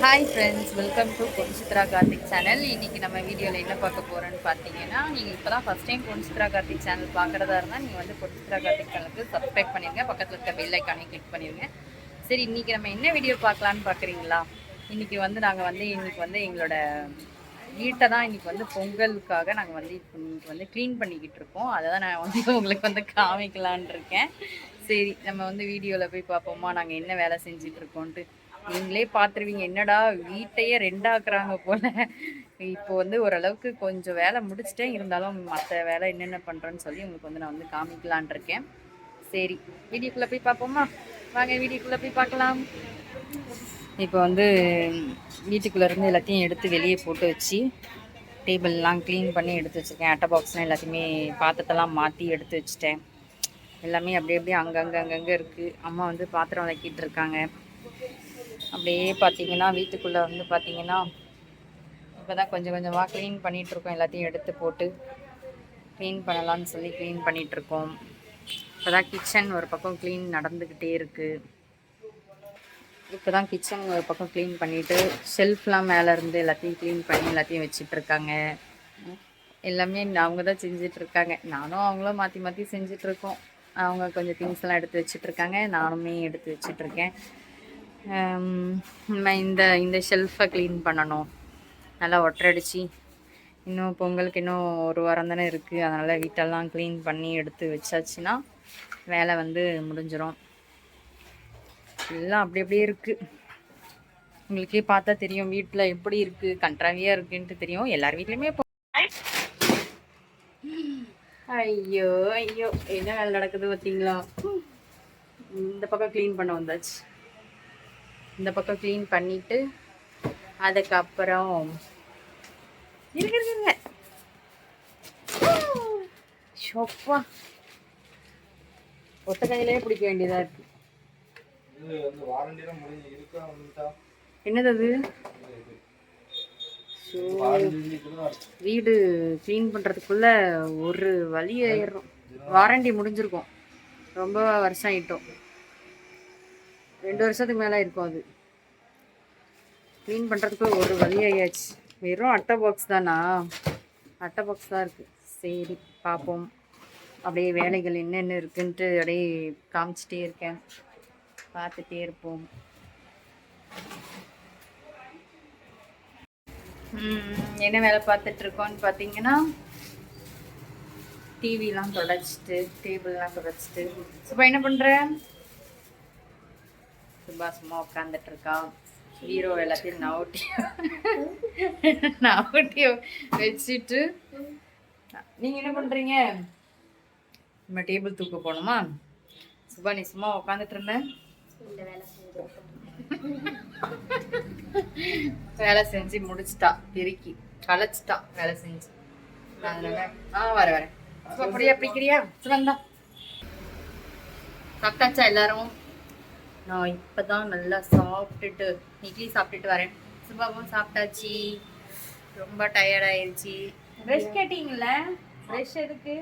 Hi friends, welcome to Ponchitra Karthik channel. இன்றைக்கி நம்ம வீடியோவில் என்ன பார்க்க போகிறோன்னு பார்த்தீங்கன்னா, நீங்கள் இப்போ தான் ஃபஸ்ட் டைம் பொன்சித்ரா கார்த்திக் சேனல் பார்க்குறதா இருந்தால் நீங்கள் வந்து பொன்சித்ரா கார்த்திக் சேனலுக்கு சப்ஸ்கிரைப் பண்ணிடுங்க, பக்கத்தில் இருக்க பெல் ஐக்கானையும் கிளிக் பண்ணிடுங்க. சரி, இன்றைக்கி நம்ம என்ன வீடியோ பார்க்கலான்னு பார்க்குறீங்களா? இன்றைக்கி வந்து நாங்கள் வந்து எங்களோட வீட்டை தான் இன்றைக்கி வந்து பொங்கலுக்காக நாங்கள் வந்து இன்றைக்கி வந்து க்ளீன் பண்ணிக்கிட்டு இருக்கோம். அதை தான் நான் வந்து உங்களுக்கு வந்து காமிக்கலான் இருக்கேன். சரி, நம்ம வந்து வீடியோவில் போய் பார்ப்போமா நாங்கள் என்ன வேலை செஞ்சிட்ருக்கோன்ட்டு. நீங்களே பார்த்துருவீங்க, என்னடா வீட்டையே ரெண்டாக்குறாங்க போல். இப்போ வந்து ஓரளவுக்கு கொஞ்சம் வேலை முடிச்சிட்டேன், இருந்தாலும் மற்ற வேலை என்னென்ன பண்ணுறேன்னு சொல்லி உங்களுக்கு வந்து நான் வந்து காமிக்கலான் இருக்கேன். சரி, வீடியோக்குள்ளே போய் பார்ப்போமா? வாங்க வீடியோக்குள்ளே போய் பார்க்கலாம். இப்போ வந்து வீட்டுக்குள்ளேருந்து எல்லாத்தையும் எடுத்து வெளியே போட்டு வச்சு டேபிள்லாம் க்ளீன் பண்ணி எடுத்து வச்சுருக்கேன். அட்டை பாக்ஸ்லாம் எல்லாத்தையுமே பாத்திரத்தெல்லாம் மாற்றி எடுத்து வச்சுட்டேன். எல்லாமே அப்படியே அங்கங்கே இருக்குது. அம்மா வந்து பாத்திரம் விளக்கிட்டு இருக்காங்க. அப்படியே பார்த்தீங்கன்னா வீட்டுக்குள்ளே வந்து பார்த்தீங்கன்னா இப்போ தான் கொஞ்சம் கொஞ்சமாக க்ளீன் பண்ணிகிட்ருக்கோம். எல்லாத்தையும் எடுத்து போட்டு க்ளீன் பண்ணலான்னு சொல்லி க்ளீன் பண்ணிகிட்ருக்கோம். இப்போ தான் கிச்சன் ஒரு பக்கம் க்ளீன் நடந்துக்கிட்டே இருக்குது. இப்போ தான் கிச்சன் ஒரு பக்கம் க்ளீன் பண்ணிவிட்டு ஷெல்ஃப்லாம் மேலே இருந்து எல்லாத்தையும் க்ளீன் பண்ணி எல்லாத்தையும் வச்சிட்ருக்காங்க. எல்லாமே அவங்க தான் செஞ்சிட்ருக்காங்க. நானும் அவங்களும் மாற்றி மாற்றி செஞ்சிட்ருக்கோம். அவங்க கொஞ்சம் திங்ஸ்லாம் எடுத்து வச்சிட்ருக்காங்க, நானுமே எடுத்து வச்சிட்ருக்கேன். நம்ம இந்த ஷெல்ஃபை க்ளீன் பண்ணணும், நல்லா ஒட்டடிச்சு. இன்னும் பொங்கலுக்கு இன்னும் ஒரு வாரம் தானே இருக்குது. அதனால் வீட்டெல்லாம் க்ளீன் பண்ணி எடுத்து வச்சாச்சுன்னா வேலை வந்து முடிஞ்சிடும். எல்லாம் அப்படி அப்படியே இருக்குது. உங்களுக்கே பார்த்தா தெரியும் வீட்டில் எப்படி இருக்குது, கண்ட்ராவியாக இருக்குன்ட்டு தெரியும். எல்லார் வீட்லேயுமே ஐயோ ஐயோ என்ன வேலை நடக்குது பார்த்தீங்களா? இந்த பக்கம் க்ளீன் பண்ண வந்தாச்சு. இந்த பக்கம் க்ளீன் பண்ணிவிட்டு அதுக்கப்புறம் இருங்க ஷோப்பா ஒத்த கையிலே பிடிக்க வேண்டியதாக இருக்கு. என்னது அது? வீடு க்ளீன் பண்ணுறதுக்குள்ளே ஒரு வழி ஆயிடும். வாரண்டி முடிஞ்சிருக்கும். ரொம்ப வருஷம் ஆகிட்டோம், 2 வருஷத்துக்கு மேலே இருக்கும். அது க்ளீன் பண்ணுறதுக்கு ஒரு வழி ஆயாச்சு. வெறும் அட்டை பாக்ஸ் தானா? அட்டை பாக்ஸ் தான் இருக்குது. சரி, பார்ப்போம். அப்படியே வேலைகள் என்னென்ன இருக்குன்ட்டு அப்படியே காமிச்சிட்டே இருக்கேன், பார்த்துட்டே இருப்போம். என்ன வேலை பார்த்துட்ருக்கோன்னு பார்த்தீங்கன்னா, டிவிலாம் தொடச்சிட்டு டேபிள்லாம் தொடச்சிட்டு. சுபா என்ன பண்ணுறேன்? சுபா சும்மா உட்காந்துட்ருக்கா. ஹீரோ எல்லாத்தையும் நவட்டி வச்சுட்டு. நீங்கள் என்ன பண்ணுறீங்க? நம்ம டேபிள் தூக்க போகணுமா? சுபா நீ சும்மா உட்காந்துட்டு இருந்தேன், வேலை செஞ்சு முடிச்சிட்டா, பெருக்கி களைச்சிட்டா வேலை செஞ்சு. அதனால வரேன். அப்படியா பிடிக்கிறியா? வந்தா சாப்பிட்டாச்சா எல்லாரும்? நான் இப்போ தான் நல்லா சாப்பிட்டுட்டு இட்லி சாப்பிட்டுட்டு வரேன். சுபாவும் சாப்பிட்டாச்சு, ரொம்ப டயர்ட் ஆயிடுச்சு. ப்ரெஷ் கேட்டிங்கள? ப்ரெஷ் எதுக்கு?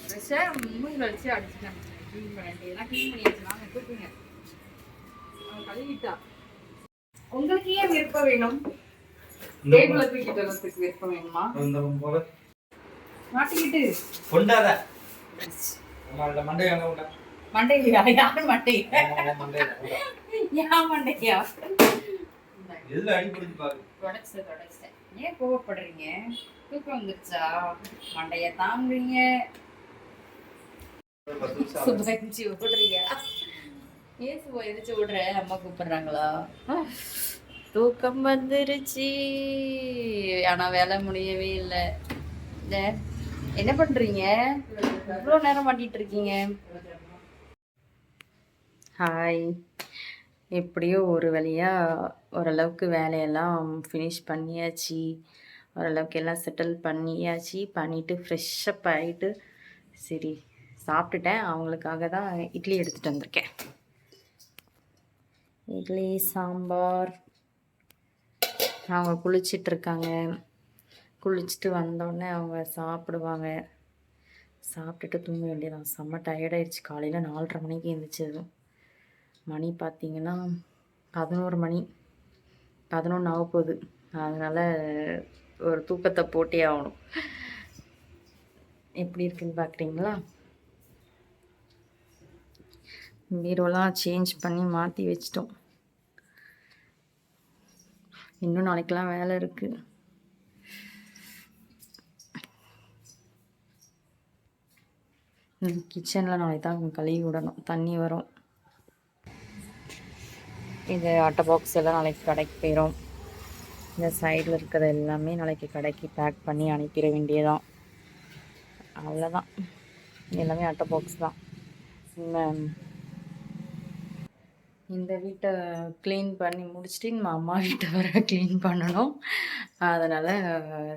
ப்ரெஷ்ஷை மூஞ்சில் வச்சு அடிச்சுட்டேன். க்ளீன் பண்ணிட்டு எல்லாம் க்ளீன் பண்ணியாச்சு. நாங்கள் தூக்குங்க கழுவிட்டா. உங்களுக்கு ஏன் விருப்பம் வேணும்? டேபிள தூக்கிட்டு வரதுக்கு விருப்பம் வேணுமா? மாட்டிக்கிட்டு கொண்டாத மண்டையா? யார் மண்டையா? யா மண்டையா? தொடச்சிட்டேன். ஏன் கோவப்படுறீங்க? தூக்கம் வந்துருச்சா? மண்டைய தாங்குறீங்க, சுபஞ்சி விடுறியா? ஏன் சுபா எதிர்த்து விடுற? அம்மா கூப்பிடுறாங்களா? தூக்கம் வந்துருச்சு, ஆனா வேலை முடியவே இல்லை. என்ன பண்றீங்க? இவ்வளோ நேரம் மாட்டிட்டு இருக்கீங்க. ஹாய். எப்படியோ ஒரு வழியாக ஓரளவுக்கு வேலையெல்லாம் ஃபினிஷ் பண்ணியாச்சு. ஓரளவுக்கு எல்லாம் செட்டில் பண்ணியாச்சு. பண்ணிவிட்டு ஃப்ரெஷ்ஷப் ஆகிட்டு சரி சாப்பிட்டுட்டேன். அவங்களுக்காக தான் இட்லி எடுத்துகிட்டு வந்திருக்கேன். இட்லி சாம்பார். அவங்க குளிச்சிட்ருக்காங்க. குளிச்சுட்டு வந்தோடனே அவங்க சாப்பிடுவாங்க. சாப்பிட்டுட்டு தூங்க வேண்டியதான். செம்ம டயர்டாயிடுச்சு. காலையில் 4:30 மணிக்கு எழுந்திரிச்சது. மணி பார்த்திங்கன்னா 11 மணி, 11 ஆக போகுது. அதனால் ஒரு தூக்கத்தை போட்டே ஆகணும். எப்படி இருக்குன்னு பார்க்குறீங்களா? பீரோலாம் சேஞ்ச் பண்ணி மாற்றி வச்சிட்டோம். இன்னும் நாளைக்கெல்லாம் வேலை இருக்குது. கிச்சனில் நாளைக்கு தான் கழுவி விடணும், தண்ணி வரும். இந்த அட்டை பாக்ஸ் எல்லாம் நாளைக்கு கடைக்கு போயிடும். இந்த சைடில் இருக்கிறது எல்லாமே நாளைக்கு கடைக்கு பேக் பண்ணி அனுப்பிட வேண்டியதான். அவ்வளோதான், எல்லாமே அட்டை பாக்ஸ் தான். இந்த வீட்டை க்ளீன் பண்ணி முடிச்சுட்டு நம்ம அம்மா வீட்டை வர க்ளீன் பண்ணணும். அதனால்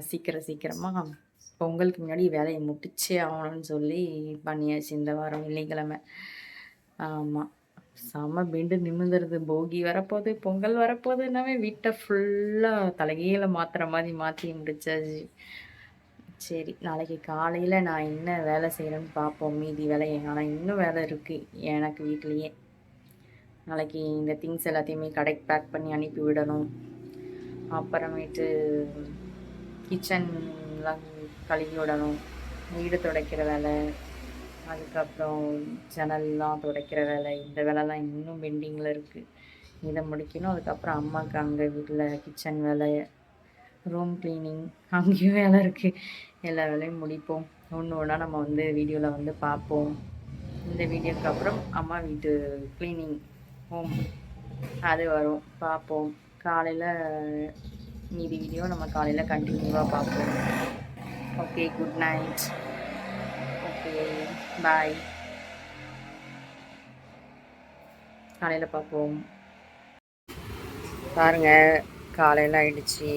சீக்கிரமாக பொங்கலுக்கு முன்னாடி வேலையை முடிச்சே ஆகணும்னு சொல்லி பண்ணியாச்சு. இந்த வாரம் வெள்ளிக்கிழமை. ஆமாம், செம்ம பெண்டு நிமிந்துருது. போகி வரப்போகுது, பொங்கல் வரப்போகுதுன்னாவே வீட்டை ஃபுல்லாக தலைகீழ மாற்றுற மாதிரி மாற்றி முடிச்சாச்சு. சரி, நாளைக்கு காலையில் நான் என்ன வேலை செய்கிறேன்னு பார்ப்போம். மீதி வேலையை, ஆனால் இன்னும் வேலை இருக்குது எனக்கு வீட்லேயே. நாளைக்கு இந்த திங்ஸ் எல்லாத்தையுமே கடைக்கு பேக் பண்ணி அனுப்பி விடணும். அப்புறமேட்டு கிச்சன்லாம் கழுவி விடணும். வீடு துடைக்கிற வேலை, அதுக்கப்புறம் ஜன்னல்லாம் துடைக்கிற வேலை, இந்த வேலைலாம் இன்னும் பெண்டிங்கில் இருக்குது. இதை முடிக்கணும். அதுக்கப்புறம் அம்மாவுக்கு அங்கே வீட்டில் கிச்சன் வேலை, ரூம் க்ளீனிங், அங்கேயும் வேலை இருக்குது. எல்லா வேலையும் முடிப்போம். ஒன்று ஒன்றா நம்ம வந்து வீடியோவில் வந்து பார்ப்போம். இந்த வீடியோக்கு அப்புறம் அம்மா வீட்டு க்ளீனிங் ஹோம் அது வரும், பார்ப்போம். காலையில் மீதி வீடியோ நம்ம காலையில் கண்டினியூவாக பார்ப்போம். Okay, good night. ஓகே, பாய். காலையில் பார்ப்போம். பாருங்கள், காலையில் ஆயிடுச்சு.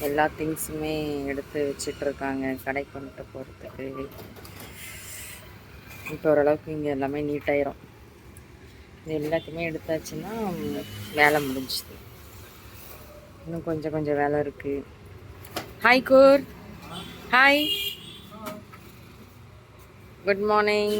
எல்லா திங்ஸுமே எடுத்து வச்சிட்ருக்காங்க கடைக்கு கொண்டு போகிறதுக்கு. இப்போ ஓரளவுக்கு இங்கே எல்லாமே நீட்டாயிரும். இது எல்லாத்தையுமே எடுத்தாச்சுன்னா வேலை முடிஞ்சுது. இன்னும் கொஞ்சம் வேலை இருக்குது. ஹாய் கூர், ஹாய், குட் மார்னிங்.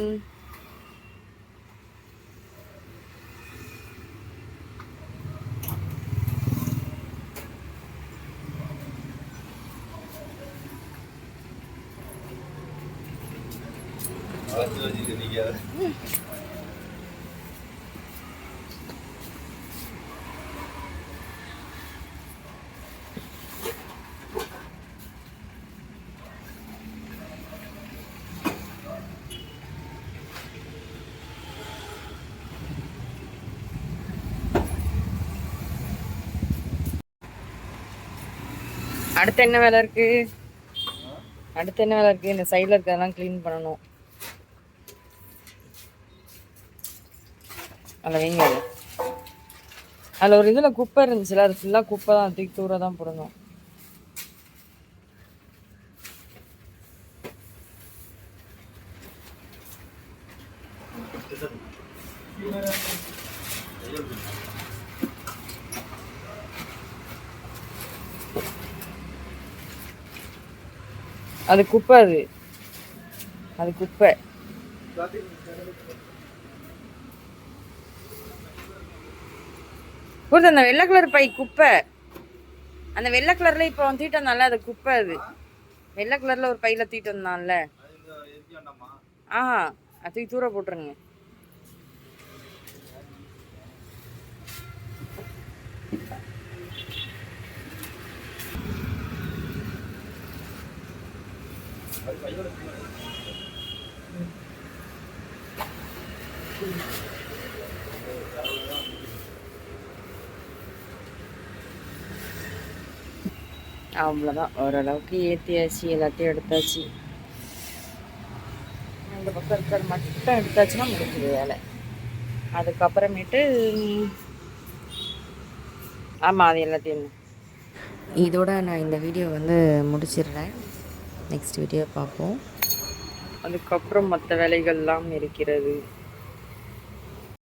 அடுத்து என்ன வேலை இருக்கு? இந்த சைடில் இருக்கிறதெல்லாம் க்ளீன் பண்ணணும். அதில் வைங்க. அதில் ஒரு இதில் குப்பை இருந்துச்சுல, அது ஃபுல்லாக குப்பை தான், தூக்கி தூர தான் போடணும். அது குப்பை, அது குப்பை. புரியுது? அந்த வெள்ளை கலர் பை குப்பை. அந்த வெள்ளை கலர்ல இப்போ தூக்கிட்டு வந்தான்ல, அது குப்பை. அது வெள்ளை கலர்ல ஒரு பையில தூக்கிட்டு வந்தான்ல. அது தூக்கி தூர போட்டுருங்க. அவ்வளோதான், ஓரளவுக்கு ஏற்றியாச்சு, எல்லாத்தையும் எடுத்தாச்சு. இந்த பக்கம் இருக்கிறது மட்டும் எடுத்தாச்சுன்னா முடிஞ்சது வேலை. அதுக்கப்புறமேட்டு ஆமாம், அது எல்லாத்தையும் இதோட நான் இந்த வீடியோ வந்து முடிச்சிடுறேன். நெக்ஸ்ட் வீடியோ பார்ப்போம். அதுக்கப்புறம் மற்ற வேலைகள்லாம் இருக்கிறது.